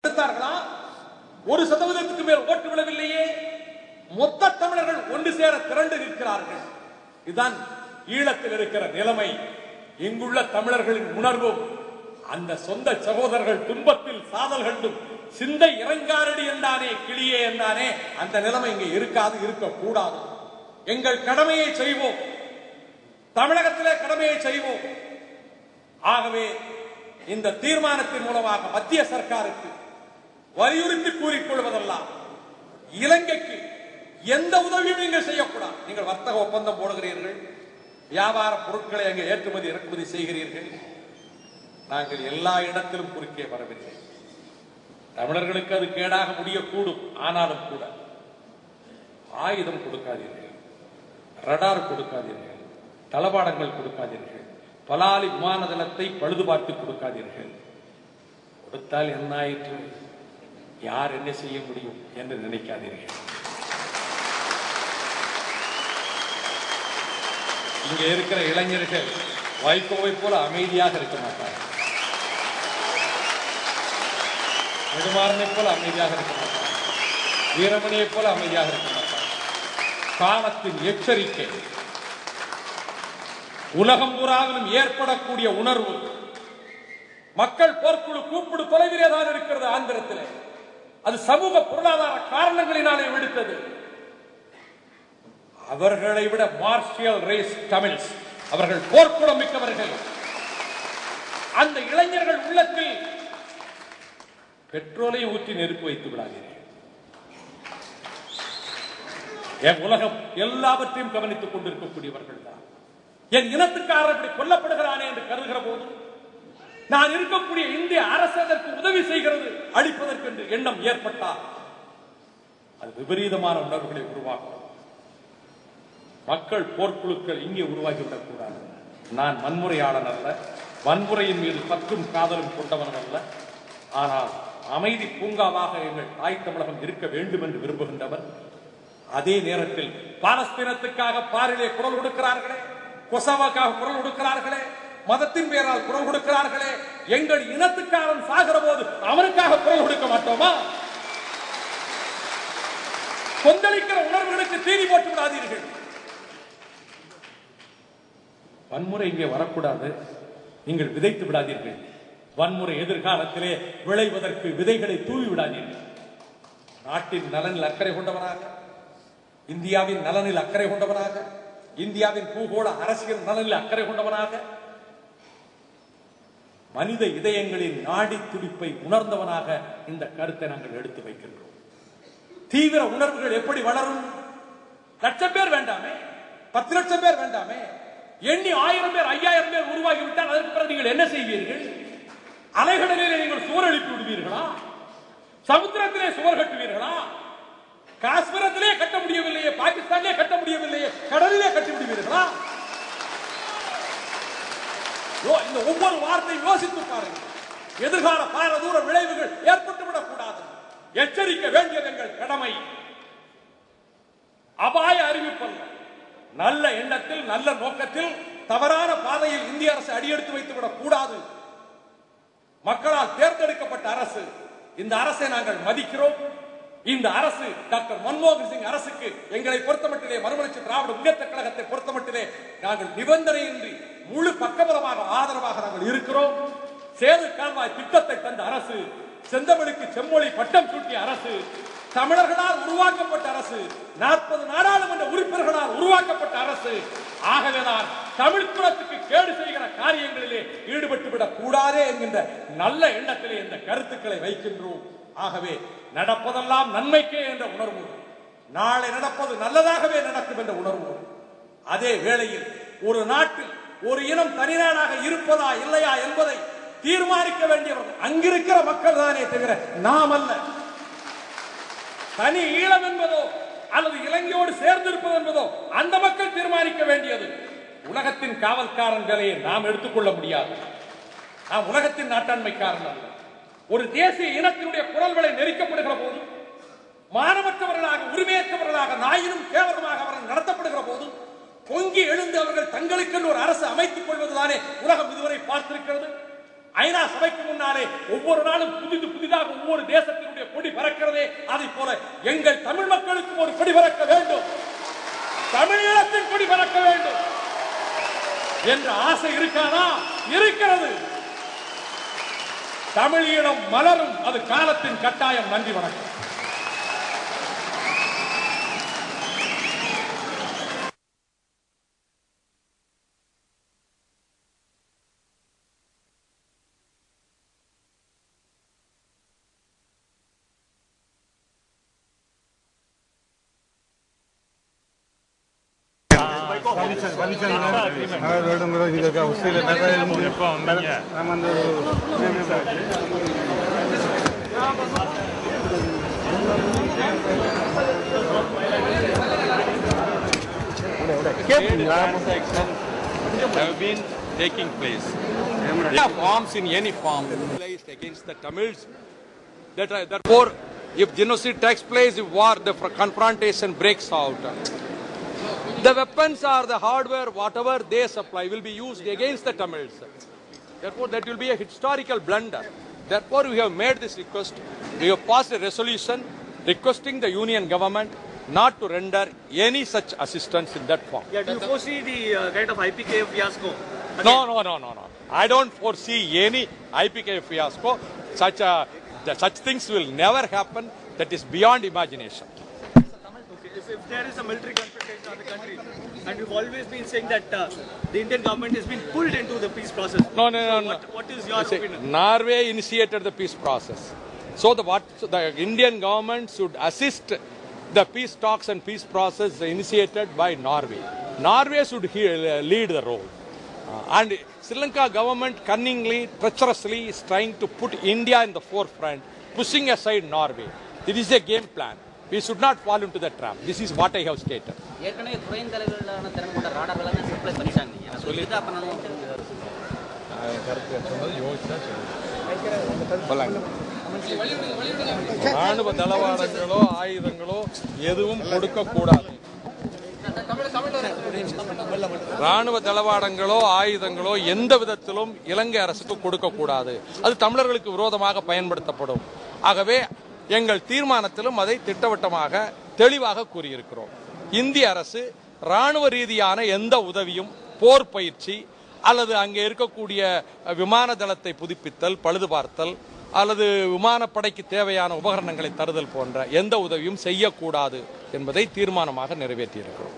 1% மேல் ஓட்டு விழவில்லையே. மொத்த தமிழர்கள் ஒன்று சேர திரண்டு நிற்கிறார்கள். இதுதான் ஈழத்தில் இருக்கிற நிலைமை. இங்குள்ள தமிழர்களின் உணர்வும் அந்த சொந்த சகோதரர்கள் துன்பத்தில் சாதல் கண்டும் சிந்தை இறங்காரடி என்றானே, கிளியே என்றானே, அந்த நிலைமை இங்கே இருக்காது, இருக்கக்கூடாது. எங்கள் கடமையை செய்வோம், தமிழகத்திலே கடமையை செய்வோம். ஆகவே இந்த தீர்மானத்தின் மூலமாக மத்திய சர்க்காருக்கு வலியுறுத்தி கூறிக்கொள்வதெல்லாம், இலங்கைக்கு எந்த உதவியும் நீங்கள் செய்யக்கூடாது. நீங்கள் வர்த்தக ஒப்பந்தம் போடுகிறீர்கள், வியாபார பொருட்களை அங்கே ஏற்றுமதி இறக்குமதி செய்கிறீர்கள். நாங்கள் எல்லா இடத்திலும் குறுக்கே வரவில்லை. தமிழர்களுக்கு அது கேடாக முடியக்கூடும். ஆனாலும் கூட ஆயுதம் கொடுக்காதீர்கள், ரடார் கொடுக்காதீர்கள், தளபாடங்கள் கொடுக்காதீர்கள், பலாலி விமான தளத்தை பழுது பார்த்து கொடுக்காதீர்கள். கொடுத்தால் என்ன ஆயிற்று, யார் என்ன செய்ய முடியும் என்று நினைக்காதீர்கள். இங்கே இருக்கிற இளைஞர்கள் வைகோவை போல அமைதியாக இருக்க மாட்டார்கள், நெடுமாறனை போல அமைதியாக இருக்க மாட்டார்கள், வீரமணியை போல அமைதியாக இருக்க மாட்டார்கள். காலத்தின் எச்சரிக்கை, உலகம் பூராவிலும் ஏற்படக்கூடிய உணர்வு, மக்கள் போர்க்குழு கூப்பிடு தொலைவிலே தான் இருக்கிறது ஆந்திரத்திலே. அது சமூக பொருளாதார காரணங்களினாலே விடுத்தது. அவர்களை விட மார்ஷியல் ரேஸ் தமிழ்ஸ், அவர்கள் போர்க்குணம் மிக்கவர்கள். அந்த இளைஞர்கள் உள்ளத்தில் பெட்ரோலை ஊற்றி நெருப்பு வைத்து விடாதீர்கள். என் உலகம் எல்லாவற்றையும் கவனித்துக் கொண்டிருக்கக்கூடியவர்கள் தான். என் இனத்துக்காரர் இப்படி கொல்லப்படுகிறானே என்று கருதுகிற போது, நான் இருக்கக்கூடிய இந்திய அரசு அதற்கு உதவி செய்கிறது அளிப்பதற்கு என்று எண்ணம் ஏற்பட்டால் அது விபரீதமான உணர்வுகளை உருவாக்கும். மக்கள் போர்க்குழுக்கள் இங்கே உருவாகிவிடக் கூடாது. நான் வன்முறையாளன் அல்ல, வன்முறையின் மீது பற்றும் காதலும் கொண்டவன் அல்ல. ஆனால் அமைதி பூங்காவாக எங்கள் தாய் தமிழகம் இருக்க வேண்டும் என்று விரும்புகின்றவர். அதே நேரத்தில் பாலஸ்தீனத்துக்காக பாரிலே குரல் கொடுக்கிறார்களே, கொசோவாக்காக குரல் கொடுக்கிறார்களே, மதத்தின் பெயரால் குரல் கொடுக்கிறார்களே, எங்கள் இனத்துக்காரன் சாகிற போது அவனுக்காக குரல் கொடுக்க மாட்டோமா? கொந்தளிக்கிற உணர்வுகளுக்கு தீனி போட்டு விடாதீர்கள். வன்முறை இங்கே வரக்கூடாது, நீங்கள் விதைத்து விடாதீர்கள். வன்முறை எதிர்காலத்திலே விளைவதற்கு விதைகளை தூவி விடாதீர்கள். நாட்டின் நலனில் அக்கறை கொண்டவனாக, இந்தியாவின் நலனில் அக்கறை கொண்டவனாக, இந்தியாவின் பூகோள அரசியல் நலனில் அக்கறை கொண்டவனாக, மனித இதயங்களின் நாடி துடிப்பை உணர்ந்தவனாக இந்த கருத்தை நாங்கள் எடுத்து வைக்கின்றோம். தீவிர உணர்வுகள் எப்படி வளரும்? லட்சம் பேர் வேண்டாமே, 10 லட்சம் பேர் வேண்டாமே, எண்ணி 1000 பேர் 5000 பேர் உருவாகிவிட்டால் அதற்கு பிறகு நீங்கள் என்ன செய்வீர்கள்? அலைகடலிலே நீங்கள் சுவர் எழுப்பி விடுவீர்களா? சமுத்திரத்திலே சுவர் கட்டுவீர்களா? காஷ்மீரத்திலே கட்ட முடியவில்லையே, பாகிஸ்தானிலே கட்ட முடியவில்லையே, கடலிலே கட்டி விடுவீர்களா? இந்த ஒவ்வொரு வார்த்தை யோசித்து பாருங்கள். எதிர்கால பாரதூர விளைவுகள் ஏற்பட்டுவிடக் கூடாது. எச்சரிக்க வேண்டியது எங்கள் கடமை. அபாய அறிவிப்பல்ல, நல்ல எண்ணத்தில் நல்ல நோக்கத்தில் தவறான பாதையில் இந்திய அரசு அடியெடுத்து வைத்துவிடக் கூடாது. மக்களால் தேர்ந்தெடுக்கப்பட்ட அரசு, இந்த அரசை நாங்கள் மதிக்கிறோம். இந்த அரசு டாக்டர் மன்மோகன் சிங் அரசுக்கு எங்களை பொறுத்தமட்டிலே, மறுமலர்ச்சி திராவிட முன்னேற்ற கழகத்தை பொறுத்தமட்டிலே நாங்கள் நிபந்தனையின்றி முழு பக்கபலமாக ஆதரவாக நாங்கள் இருக்கிறோம். சேது கால்வாய் திட்டத்தை தந்த அரசு, செந்தமிழுக்கு செம்மொழி பட்டம் சூட்டிய அரசு, தமிழர்களால் உருவாக்கப்பட்ட அரசு, 40 நாடாளுமன்ற உறுப்பினர்களால் உருவாக்கப்பட்ட அரசு. ஆகவேதான் தமிழ் குலத்துக்கு கேடு செய்கிற காரியங்களிலே ஈடுபட்டு விடக் கூடாதே என்கின்ற நல்ல எண்ணத்திலே இந்த கருத்துக்களை வைக்கின்றோம். ஆகவே நடப்பதெல்லாம் நன்மைக்கே என்ற உணர்வு, நாளை நடப்பது நல்லதாகவே நடக்கும் என்ற உணர்வு. அதே வேளையில் ஒரு நாட்டில் ஒரு இனம் தனிநாடாக இருப்பதா இல்லையா என்பதை தீர்மானிக்க வேண்டியவர்கள் அங்கிருக்கிற மக்கள் தானே தவிர நாம் அல்ல. தனி ஈழம் என்பதோ அல்லது இலங்கையோடு சேர்ந்திருப்பது என்பதோ அந்த மக்கள் தீர்மானிக்க வேண்டியது. உலகத்தின் காவல்காரன் வேலையை நாம் எடுத்துக்கொள்ள முடியாது. நாம் உலகத்தின் நாட்டாண்மைக்காரன் அல்ல. ஒரு தேசிய இனத்தினுடைய குரல்களை நெரிக்கப்படுகிற போது, மானமற்றவர்களாக, உரிமையற்றவர்களாக, நாயினும் கேவலமாக அவர்கள் நடத்தப்படுகிற போது பொங்கி எழுந்து அவர்கள் தங்களுக்கென்று ஒரு அரசு அமைத்துக் கொள்வதுதானே உலகம் இதுவரை பார்த்திருக்கிறது. ஐநா சபைக்கு முன்னாலே ஒவ்வொரு நாளும் புதிதாக ஒவ்வொரு தேசத்தினுடைய கொடி பறக்கிறதே, அதை போல எங்கள் தமிழ் மக்களுக்கும் ஒரு கொடி பறக்க வேண்டும், தமிழீழத்தின் கொடி பறக்க வேண்டும் என்ற ஆசை இருக்காதா? இருக்கிறது. தமிழீழம் மலரும், அது காலத்தின் கட்டாயம். நன்றி, வணக்கம். have been taking place. Forms in any form against the Tamils. Therefore, if genocide takes place, if war, the confrontation breaks out, the weapons or the hardware, whatever they supply, will be used against the Tamils. Therefore, that will be a historical blunder. Therefore, we have made this request. We have passed a resolution requesting the union government not to render any such assistance in that form. Yeah, do you foresee the kind of IPKF fiasco? No. I don't foresee any IPKF fiasco. Such things will never happen. That is beyond imagination. Okay. If there is a military confrontation in the country, and you've always been saying that the Indian government has been pulled into the peace process. No. What is your opinion? Norway initiated the peace process. So the Indian government should assist the peace talks and peace process initiated by Norway. Norway should lead the role. And Sri Lanka government cunningly, treacherously is trying to put India in the forefront, pushing aside Norway. It is a game plan. We should not fall into the trap. This is what I have stated. ராணுவ தளவாடங்களோ ஆயுதங்களோ எதுவும் கொடுக்க கூடாது. ராணுவ தளவாடங்களோ ஆயுதங்களோ எந்த விதத்திலும் இலங்கை அரசுக்கு கொடுக்க கூடாது. அது தமிழர்களுக்கு விரோதமாக பயன்படுத்தப்படும். ஆகவே எங்கள் தீர்மானத்திலும் அதை திட்டவட்டமாக தெளிவாக கூறியிருக்கிறோம். இந்திய அரசு ராணுவ ரீதியான எந்த உதவியும், போர் பயிற்சி அல்லது அங்கே இருக்கக்கூடிய விமான தளத்தை புதுப்பித்தல், பழுது பார்த்தல் அல்லது விமானப்படைக்கு தேவையான உபகரணங்களை தருதல் போன்ற எந்த உதவியும் செய்யக்கூடாது என்பதை தீர்மானமாக நிறைவேற்றியிருக்கிறோம்.